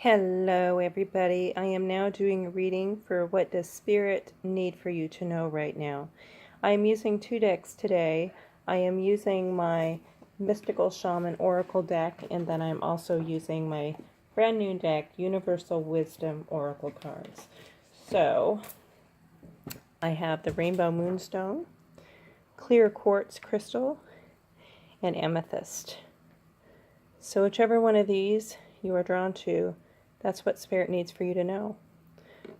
Hello everybody. I am now doing a reading for what does Spirit need for you to know right now. I am using two decks today. I am using my Mystical Shaman Oracle deck, and then I'm also using my brand new deck, Universal Wisdom Oracle cards. So I have the Rainbow Moonstone, Clear Quartz Crystal, and Amethyst. So whichever one of these you are drawn to, that's what Spirit needs for you to know.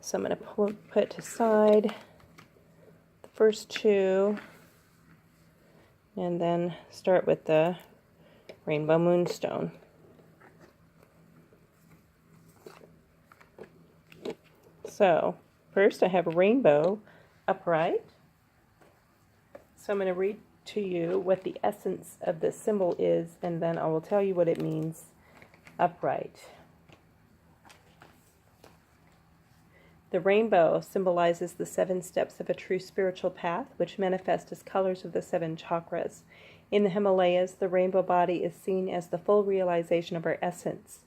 So I'm going to put aside the first two and then start with the Rainbow Moonstone. So first I have Rainbow Upright. So I'm going to read to you what the essence of the symbol is, and then I will tell you what it means upright. The rainbow symbolizes the 7 steps of a true spiritual path, which manifest as colors of the 7 chakras. In the Himalayas, the rainbow body is seen as the full realization of our essence.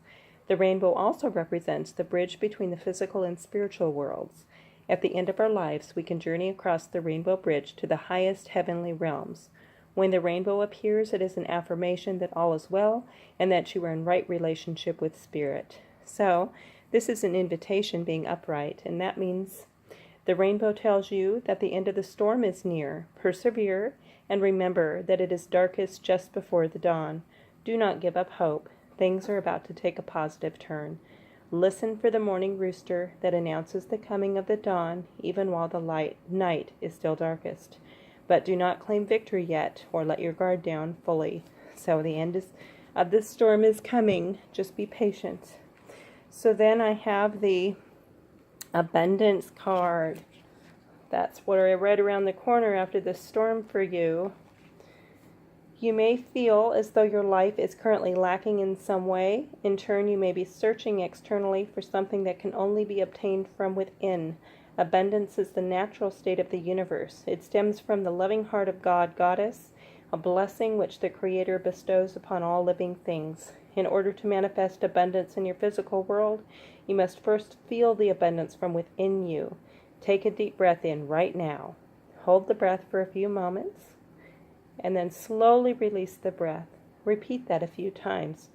The rainbow also represents the bridge between the physical and spiritual worlds. At the end of our lives, we can journey across the rainbow bridge to the highest heavenly realms. When the rainbow appears, it is an affirmation that all is well and that you are in right relationship with Spirit. So, this is an invitation being upright, and that means the rainbow tells you that the end of the storm is near. Persevere, and remember that it is darkest just before the dawn. Do not give up hope. Things are about to take a positive turn. Listen for the morning rooster that announces the coming of the dawn, even while the night is still darkest. But do not claim victory yet, or let your guard down fully. So the end of this storm is coming. Just be patient. So then I have the Abundance card. That's what I read around the corner after the storm for you. You may feel as though your life is currently lacking in some way. In turn, you may be searching externally for something that can only be obtained from within. Abundance is the natural state of the universe. It stems from the loving heart of God, Goddess, a blessing which the Creator bestows upon all living things. In order to manifest abundance in your physical world, you must first feel the abundance from within you. Take a deep breath in right now. Hold the breath for a few moments, and then slowly release the breath. Repeat that a few times.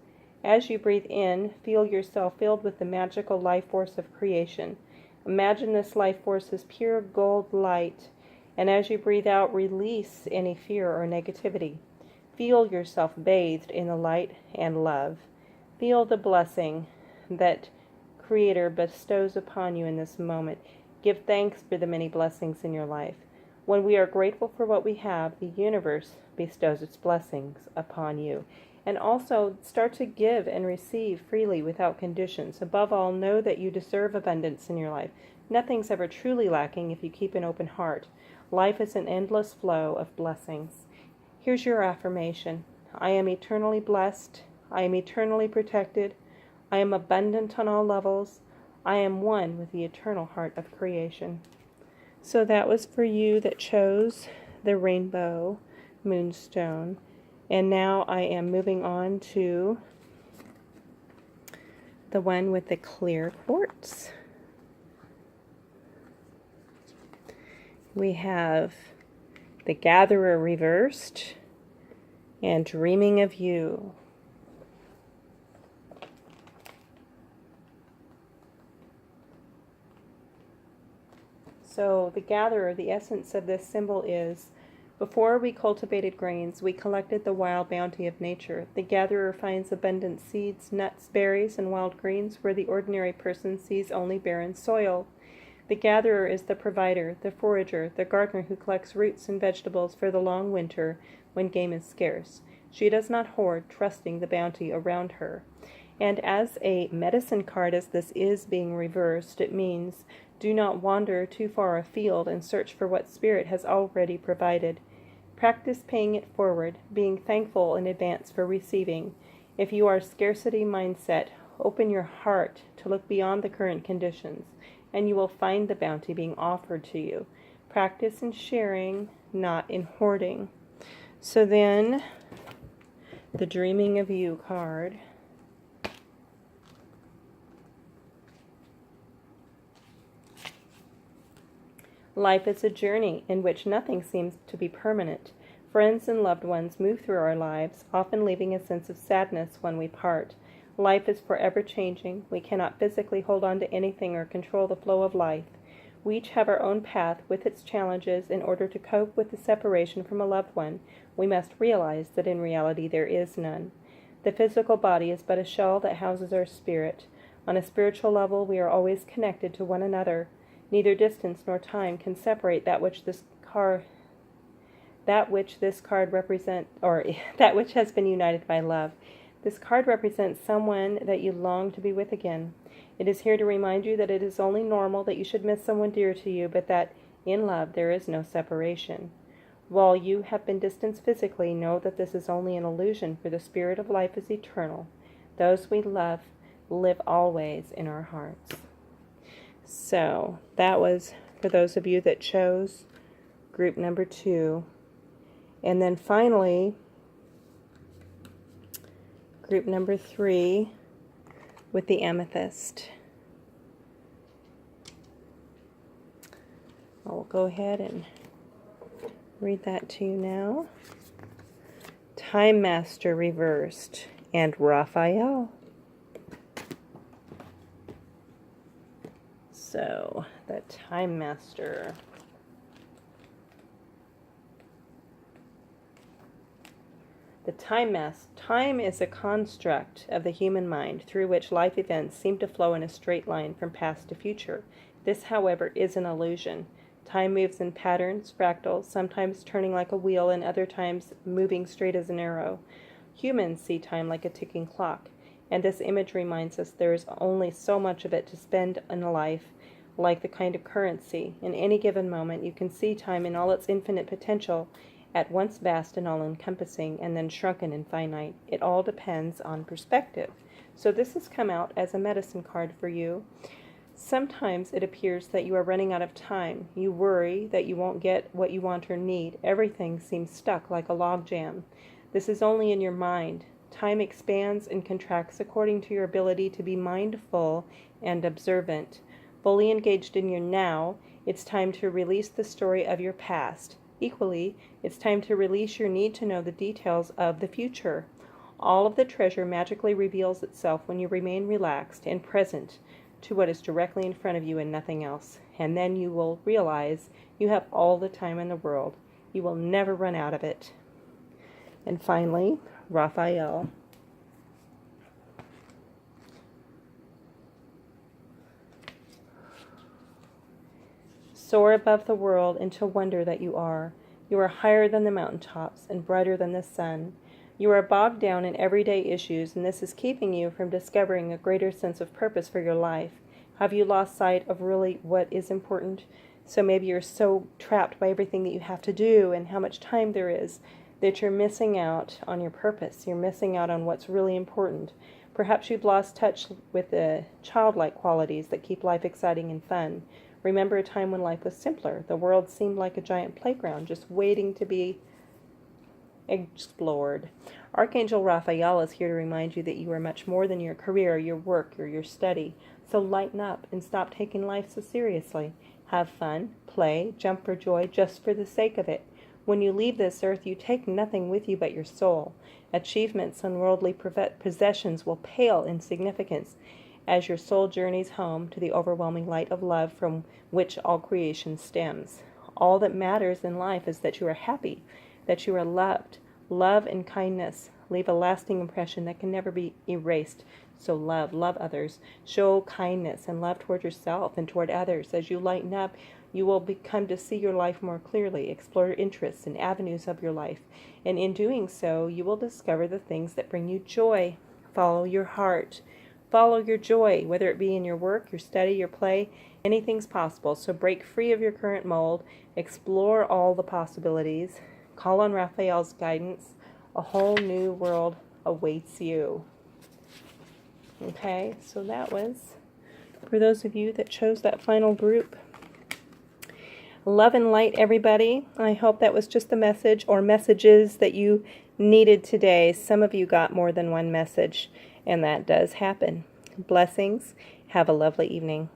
As you breathe in, feel yourself filled with the magical life force of creation. Imagine this life force as pure gold light, and as you breathe out, release any fear or negativity. Feel yourself bathed in the light and love. Feel the blessing that Creator bestows upon you in this moment. Give thanks for the many blessings in your life. When we are grateful for what we have, the universe bestows its blessings upon you. And also start to give and receive freely without conditions. Above all, know that you deserve abundance in your life. Nothing's ever truly lacking if you keep an open heart. Life is an endless flow of blessings. Here's your affirmation. I am eternally blessed. I am eternally protected. I am abundant on all levels. I am one with the eternal heart of creation. So that was for you that chose the Rainbow Moonstone. And now I am moving on to the one with the clear quartz. We have the Gatherer reversed and Dreaming of You. So the Gatherer, the essence of this symbol is, before we cultivated grains, we collected the wild bounty of nature. The Gatherer finds abundant seeds, nuts, berries, and wild greens where the ordinary person sees only barren soil. The Gatherer is the provider, the forager, the gardener who collects roots and vegetables for the long winter when game is scarce. She does not hoard, trusting the bounty around her. And as a medicine card, as this is being reversed, it means do not wander too far afield and search for what Spirit has already provided. Practice paying it forward, being thankful in advance for receiving. If you are scarcity mindset, open your heart to look beyond the current conditions, and you will find the bounty being offered to you. Practice in sharing, not in hoarding. So then, the Dreaming of You card. Life is a journey in which nothing seems to be permanent. Friends and loved ones move through our lives, often leaving a sense of sadness when we part. Life is forever changing. We cannot physically hold on to anything or control the flow of life. We each have our own path with its challenges. In order to cope with the separation from a loved one, we must realize that in reality there is none. The physical body is but a shell that houses our spirit. On a spiritual level, we are always connected to one another. Neither distance nor time can separate that which this card represents, or that which has been united by love. This card represents someone that you long to be with again. It is here to remind you that it is only normal that you should miss someone dear to you, but that in love there is no separation. While you have been distanced physically, know that this is only an illusion, for the spirit of life is eternal. Those we love live always in our hearts. So that was for those of you that chose group number 2. And then finally, group number 3 with the amethyst. I'll go ahead and read that to you now. Time Master reversed and Raphael. So, the Time Master. The time is a construct of the human mind through which life events seem to flow in a straight line from past to future. This, however, is an illusion. Time moves in patterns, fractals, sometimes turning like a wheel and other times moving straight as an arrow. Humans see time like a ticking clock, and this image reminds us there is only so much of it to spend in a life, like the kind of currency. In any given moment, you can see time in all its infinite potential, at once vast and all-encompassing, and then shrunken and finite. It all depends on perspective. So this has come out as a medicine card for you. Sometimes it appears that you are running out of time. You worry that you won't get what you want or need. Everything seems stuck like a logjam. This is only in your mind. Time expands and contracts according to your ability to be mindful and observant. Fully engaged in your now, it's time to release the story of your past. Equally, it's time to release your need to know the details of the future. All of the treasure magically reveals itself when you remain relaxed and present to what is directly in front of you and nothing else. And then you will realize you have all the time in the world. You will never run out of it. And finally, Raphael. Soar above the world into wonder that you are. You are higher than the mountaintops and brighter than the sun. You are bogged down in everyday issues, and this is keeping you from discovering a greater sense of purpose for your life. Have you lost sight of really what is important? So maybe you're so trapped by everything that you have to do and how much time there is that you're missing out on your purpose. You're missing out on what's really important. Perhaps you've lost touch with the childlike qualities that keep life exciting and fun. Remember a time when life was simpler. The world seemed like a giant playground, just waiting to be explored. Archangel Raphael is here to remind you that you are much more than your career, your work, or your study. So lighten up and stop taking life so seriously. Have fun, play, jump for joy just for the sake of it. When you leave this earth, you take nothing with you but your soul. Achievements and worldly possessions will pale in significance as your soul journeys home to the overwhelming light of love from which all creation stems. All that matters in life is that you are happy, that you are loved. Love and kindness leave a lasting impression that can never be erased. So love others. Show kindness and love toward yourself and toward others. As you lighten up, you will become to see your life more clearly, explore interests and avenues of your life. And in doing so, you will discover the things that bring you joy. Follow your heart. Follow your joy, whether it be in your work, your study, your play. Anything's possible. So break free of your current mold. Explore all the possibilities. Call on Raphael's guidance. A whole new world awaits you. Okay, so that was for those of you that chose that final group. Love and light, everybody. I hope that was just the message or messages that you needed today. Some of you got more than one message, and that does happen. Blessings. Have a lovely evening.